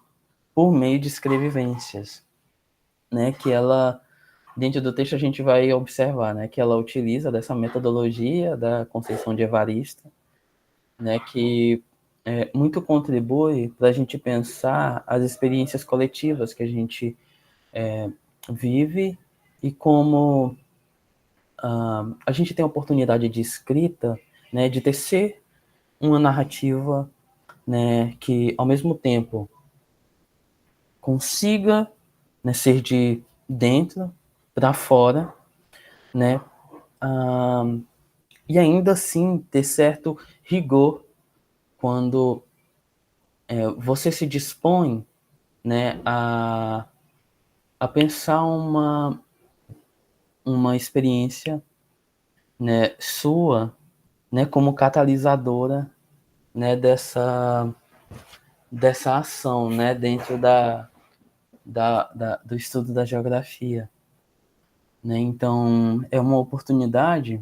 por meio de escrevivências, né? Que ela, dentro do texto, a gente vai observar, né? Que ela utiliza dessa metodologia da Conceição de Evaristo, né? Que muito contribui para a gente pensar as experiências coletivas que a gente vive e como a gente tem a oportunidade de escrita, né? De tecer uma narrativa, né, que ao mesmo tempo consiga, né, ser de dentro para fora, né, e ainda assim ter certo rigor quando você se dispõe, né, a pensar uma experiência, né, sua, né, como catalisadora, né, dessa ação, né, dentro do estudo da geografia, né? Então é uma oportunidade,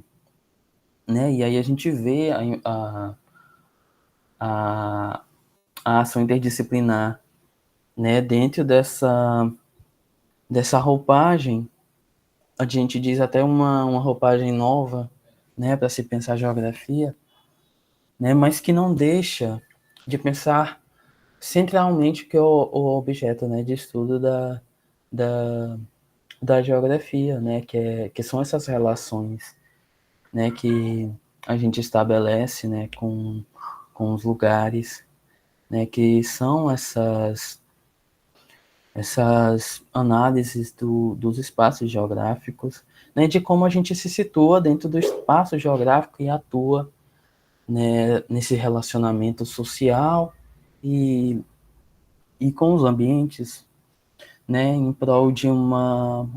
né? E aí a gente vê a, a ação interdisciplinar, né? Dentro dessa roupagem, a gente diz até uma roupagem nova, né? Para se pensar geografia, né? Mas que não deixa de pensar centralmente que é o objeto, né? De estudo da, da geografia, né? Que são essas relações, né? Que a gente estabelece, né? Com os lugares, né, que são essas análises dos espaços geográficos, né, de como a gente se situa dentro do espaço geográfico e atua, né, nesse relacionamento social e, e com os ambientes, né, em prol de uma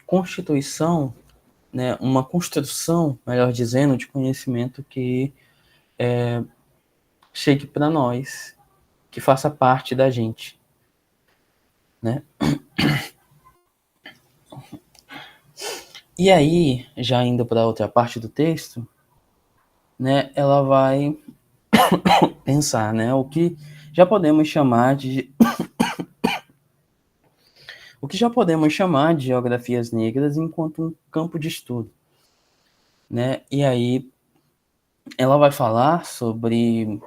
constituição, né, uma construção, melhor dizendo, de conhecimento que chegue para nós, que faça parte da gente, né? E aí, já indo para outra parte do texto, né, ela vai pensar, né, já podemos chamar de o que já podemos chamar de geografias negras enquanto um campo de estudo, né? E aí ela vai falar sobre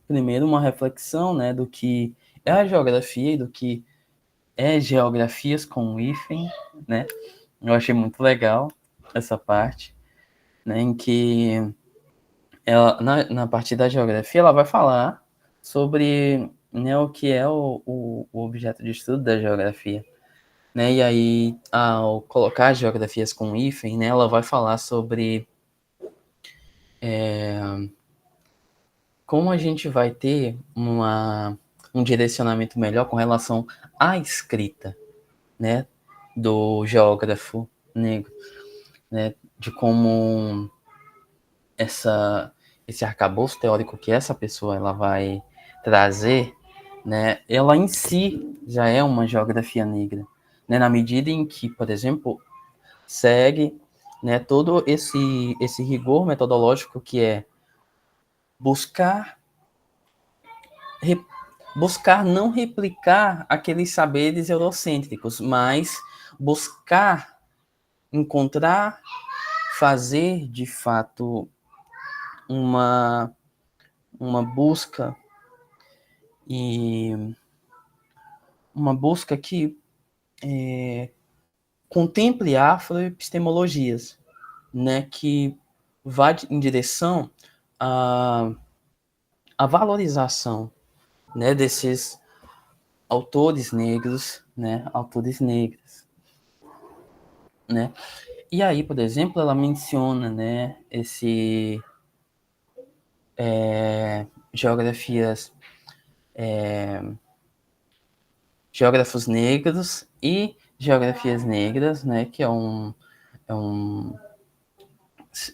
primeiro uma reflexão, né, do que é a geografia e do que é geografias com um hífen, né? Eu achei muito legal essa parte, né, em que ela, na parte da geografia, ela vai falar sobre, né, o que é o objeto de estudo da geografia, né? E aí, ao colocar geografias com hífen, né, ela vai falar sobre como a gente vai ter um direcionamento melhor com relação à escrita, né, do geógrafo negro, né, de como esse arcabouço teórico que essa pessoa ela vai trazer, né, ela em si já é uma geografia negra, né, na medida em que, por exemplo, segue, né, todo esse rigor metodológico que é buscar re, buscar não replicar aqueles saberes eurocêntricos, mas buscar encontrar, fazer de fato uma uma busca e uma busca que contemple afroepistemologias, né, que vá em direção à valorização, né, desses autores negros, né, autores negras, né. E aí, por exemplo, ela menciona, né, geografias, geógrafos negros e geografias negras, né, que é um,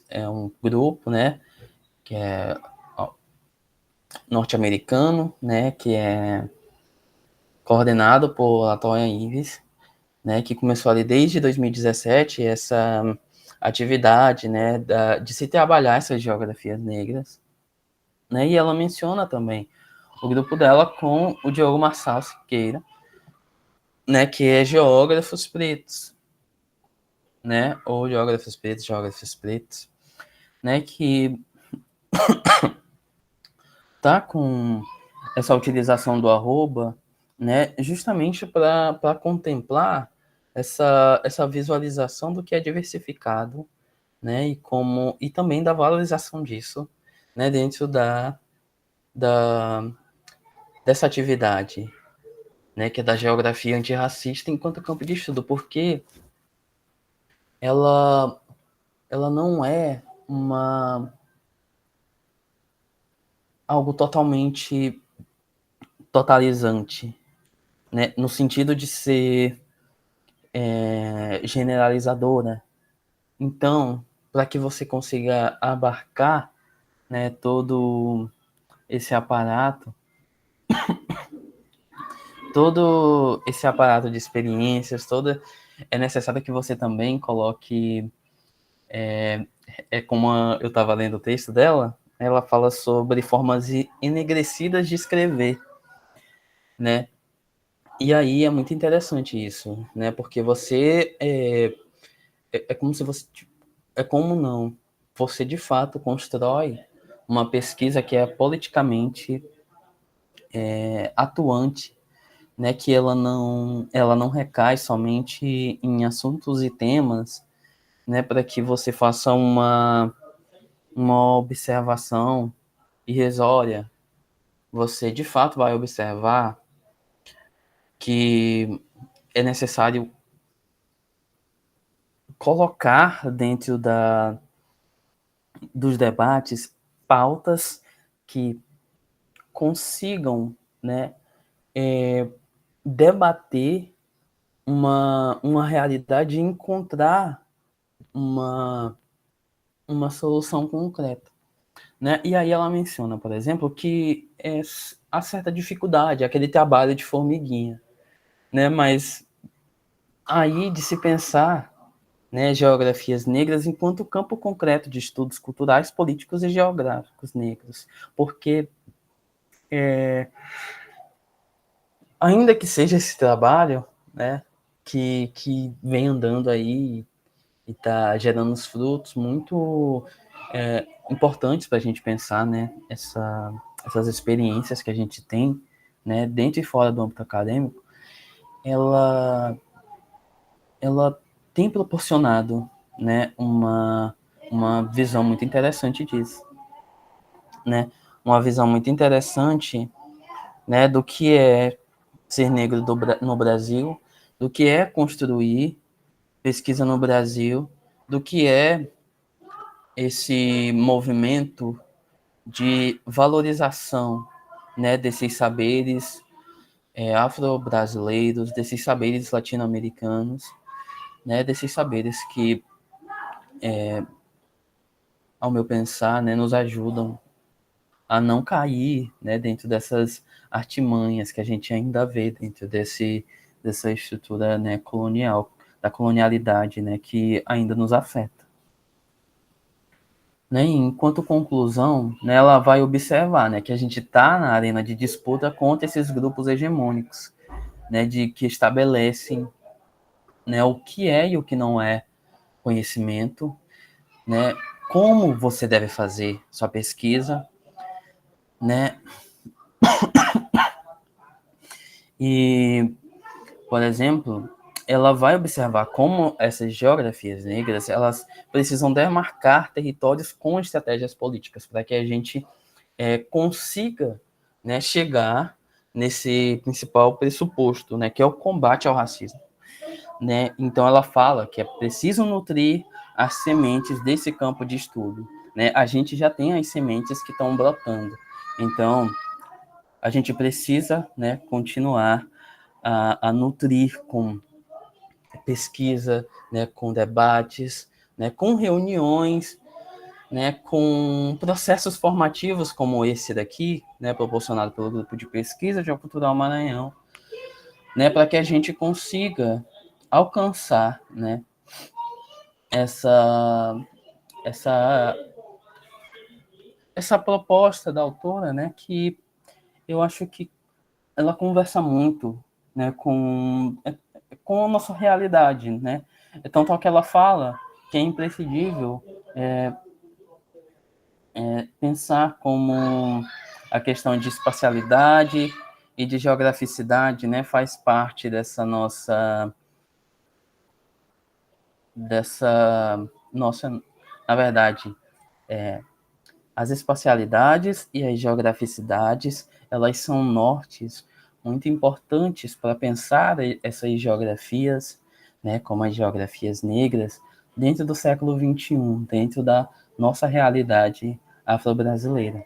é um grupo, né, que é norte-americano, né, que é coordenado por Latoya Ives, né, que começou ali desde 2017 essa atividade, né, de se trabalhar essas geografias negras, né, e ela menciona também o grupo dela com o Diogo Marçal Siqueira, né, que é geógrafos pretos, né, ou geógrafos pretos, né, que tá com essa utilização do arroba, né, justamente para contemplar essa visualização do que é diversificado, né, e também da valorização disso, né, dentro da dessa atividade, né, que é da geografia antirracista enquanto campo de estudo, porque ela ela não é algo totalmente totalizante, né, no sentido de ser generalizadora. Então, para que você consiga abarcar, né, todo esse aparato, de experiências, é necessário que você também coloque, como eu estava lendo o texto dela, ela fala sobre formas enegrecidas de escrever, né? E aí é muito interessante isso, né? Porque você é como se você, é como não, você de fato constrói uma pesquisa que é politicamente atuante, né, que ela não recai somente em assuntos e temas, né, para que você faça uma observação irrisória. Você de fato vai observar que é necessário colocar dentro dos debates pautas que consigam, né, debater uma realidade e encontrar uma, uma solução concreta, né? E aí ela menciona, por exemplo, que há certa dificuldade, aquele trabalho de formiguinha, né? Mas aí de se pensar, né, geografias negras enquanto campo concreto de estudos culturais, políticos e geográficos negros, porque ainda que seja esse trabalho, né, que vem andando aí e está gerando uns frutos muito importantes para a gente pensar, né, essas experiências que a gente tem, né, dentro e fora do âmbito acadêmico, ela, ela tem proporcionado, né, uma visão muito interessante disso, né, uma visão muito interessante, né, do que é ser negro no Brasil, do que é construir pesquisa no Brasil, do que é esse movimento de valorização, né, desses saberes afro-brasileiros, desses saberes latino-americanos, né, desses saberes que, ao meu pensar, né, nos ajudam a não cair, né, dentro dessas artimanhas que a gente ainda vê dentro dessa estrutura, né, colonial, da colonialidade, né, que ainda nos afeta. Né, enquanto conclusão, né, ela vai observar, né, que a gente está na arena de disputa contra esses grupos hegemônicos, né, que estabelecem, né, o que é e o que não é conhecimento, né, como você deve fazer sua pesquisa, né? E, por exemplo, ela vai observar como essas geografias negras, elas precisam demarcar territórios com estratégias políticas, para que a gente consiga, né, chegar nesse principal pressuposto, né, que é o combate ao racismo. Né? Então, ela fala que é preciso nutrir as sementes desse campo de estudo. Né? A gente já tem as sementes que estão brotando. Então, a gente precisa, né, continuar a nutrir com pesquisa, né, com debates, né, com reuniões, né, com processos formativos como esse daqui, né, proporcionado pelo Grupo de Pesquisa Geocultural Maranhão, né, para que a gente consiga alcançar, né, essa, essa, essa proposta da autora, né, que eu acho que ela conversa muito, né, com a nossa realidade, né? Tanto que ela fala que é imprescindível pensar como a questão de espacialidade e de geograficidade, né, faz parte dessa nossa, na verdade, as espacialidades e as geograficidades, elas são nortes muito importantes para pensar essas geografias, né, como as geografias negras, dentro do século XXI, dentro da nossa realidade afro-brasileira,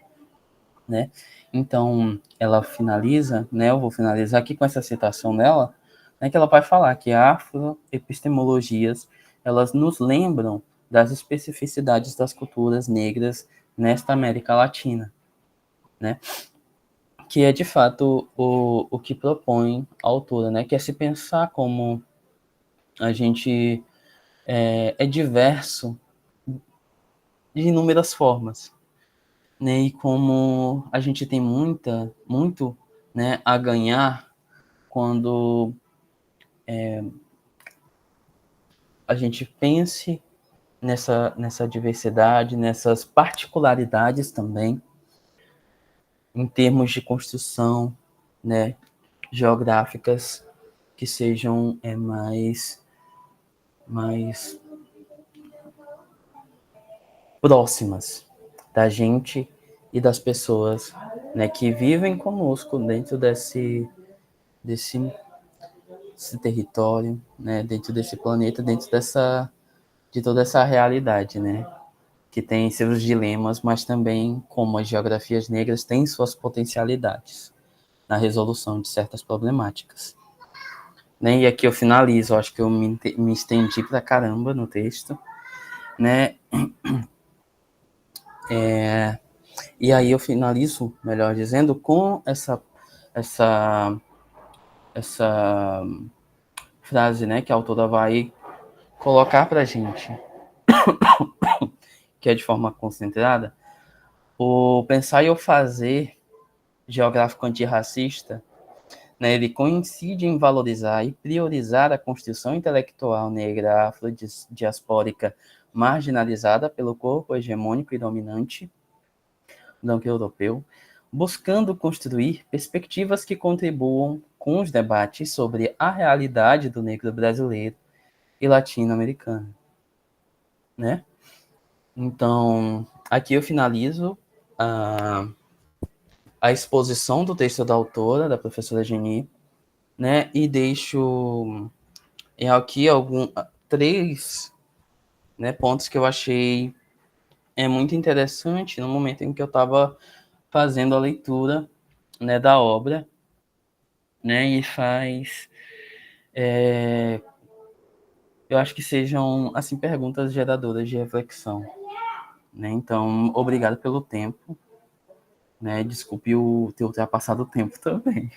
né? Então, ela finaliza, né, eu vou finalizar aqui com essa citação dela, né, que ela vai falar que afroepistemologias, elas nos lembram das especificidades das culturas negras nesta América Latina, né? Que é de fato o que propõe a autora, né? Que é se pensar como a gente é diverso de inúmeras formas, né? E como a gente tem muito, né, a ganhar quando a gente pense nessa diversidade, nessas particularidades também, em termos de construção, né, geográficas que sejam mais próximas da gente e das pessoas, né, que vivem conosco dentro desse território, né, dentro desse planeta, dentro de toda essa realidade, né, que tem seus dilemas, mas também, como as geografias negras, têm suas potencialidades na resolução de certas problemáticas. Né? E aqui eu finalizo, acho que eu me estendi pra caramba no texto, né? E aí eu finalizo, melhor dizendo, com essa, essa frase, né, que a autora vai colocar pra gente, que é de forma concentrada: o pensar e o fazer geográfico antirracista, né, ele coincide em valorizar e priorizar a construção intelectual negra afrodiaspórica marginalizada pelo corpo hegemônico e dominante do europeu, buscando construir perspectivas que contribuam com os debates sobre a realidade do negro brasileiro e latino-americano, né? Então, aqui eu finalizo a exposição do texto da autora, da professora Geni, né? E deixo aqui três, né, pontos que eu achei muito interessante no momento em que eu estava fazendo a leitura, né, da obra, né? E eu acho que sejam assim perguntas geradoras de reflexão, né? Então, obrigado pelo tempo, né? Desculpe o ter ultrapassado o tempo também.